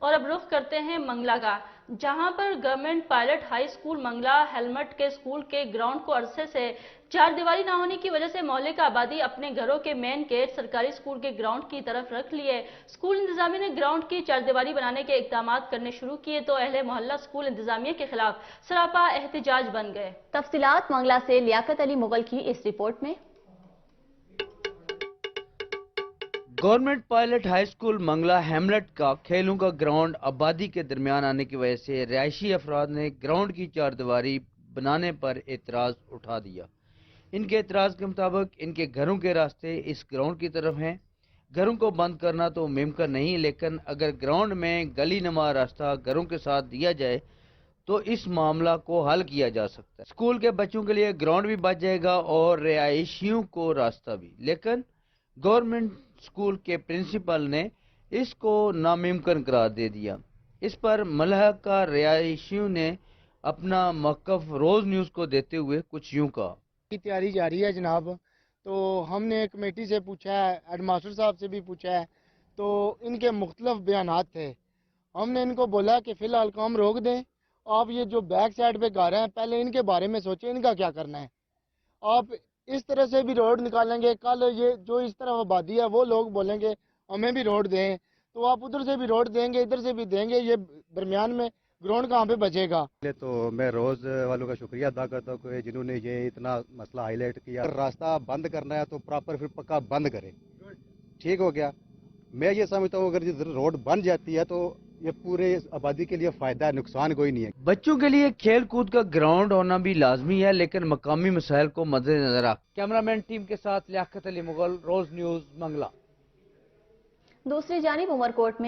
اور اب رخ کرتے ہیں منگلا کا، جہاں پر government pilot high school Mangla helmet کے سکول کے گراؤنڈ کو عرصے سے چار دیواری نہ ہونے کی وجہ سے محلے کا آبادی اپنے گھروں کے مین گیٹ سرکاری سکول کے گراؤنڈ کی طرف رکھ لیے۔ سکول انتظامیہ نے گراؤنڈ کی چار دیواری بنانے کے اقدامات کرنے شروع کیے تو اہل محلہ سکول انتظامیہ کے خلاف سراپا احتجاج بن گئے۔ تفصیلات منگلا سے لیاقت علی مغل کی اس رپورٹ میں۔ Government pilot high school Mangla Hamlet کا کھیلوں کا گراؤنڈ آبادی کے درمیان آنے کی وجہ سے رہائشی افراد نے گراؤنڈ کی چار دیواری بنانے پر اعتراض اٹھا دیا۔ ان کے اعتراض کے مطابق ان کے گھروں کے راستے اس گراؤنڈ کی طرف ہیں۔ گھروں کو بند کرنا تو ممکن نہیں، لیکن اگر گراؤنڈ میں گلی نما راستہ گھروں کے ساتھ دیا جائے تو اس معاملہ کو حل کیا جا سکتا ہے۔ اسکول کے بچوں کے لیے گراؤنڈ بھی بچ جائے گا اور رہائشیوں کو راستہ بھی، لیکن گورنمنٹ اسکول کے پرنسپل نے اس کو ناممکن قرار دے دیا۔ اس پر ملحقہ رہائشیوں نے اپنا موقف روز نیوز کو دیتے ہوئے کچھ یوں کہا۔ کی تیاری جاری ہے جناب، تو ہم نے کمیٹی سے پوچھا ہے، ہیڈ ماسٹر صاحب سے بھی پوچھا ہے، تو ان کے مختلف بیانات تھے۔ ہم نے ان کو بولا کہ فی الحال کام روک دیں، آپ یہ جو بیک سائڈ پہ گھر ہیں پہلے ان کے بارے میں سوچیں، ان کا کیا کرنا ہے۔ آپ اس طرح سے بھی روڈ نکالیں گے، کل یہ جو اس طرح آبادی ہے وہ لوگ بولیں گے ہمیں بھی روڈ دیں، تو آپ ادھر سے بھی روڈ دیں گے ادھر سے بھی دیں گے، یہ درمیان میں گراؤنڈ کہاں پہ بچے گا۔ تو میں روز والوں کا شکریہ ادا کرتا ہوں کہ جنہوں نے یہ اتنا مسئلہ ہائی لائٹ کیا۔ راستہ بند کرنا ہے تو پراپر پھر پکا بند کرے، ٹھیک ہو گیا۔ میں یہ سمجھتا ہوں اگر یہ روڈ بن جاتی ہے تو یہ پورے آبادی کے لیے فائدہ ہے، نقصان کوئی نہیں ہے۔ بچوں کے لیے کھیل کود کا گراؤنڈ ہونا بھی لازمی ہے، لیکن مقامی مسائل کو مد نظر رکھ۔ کیمرامین ٹیم کے ساتھ لیاقت علی مغل، روز نیوز، منگلا۔ دوسری جانب عمر کوٹ میں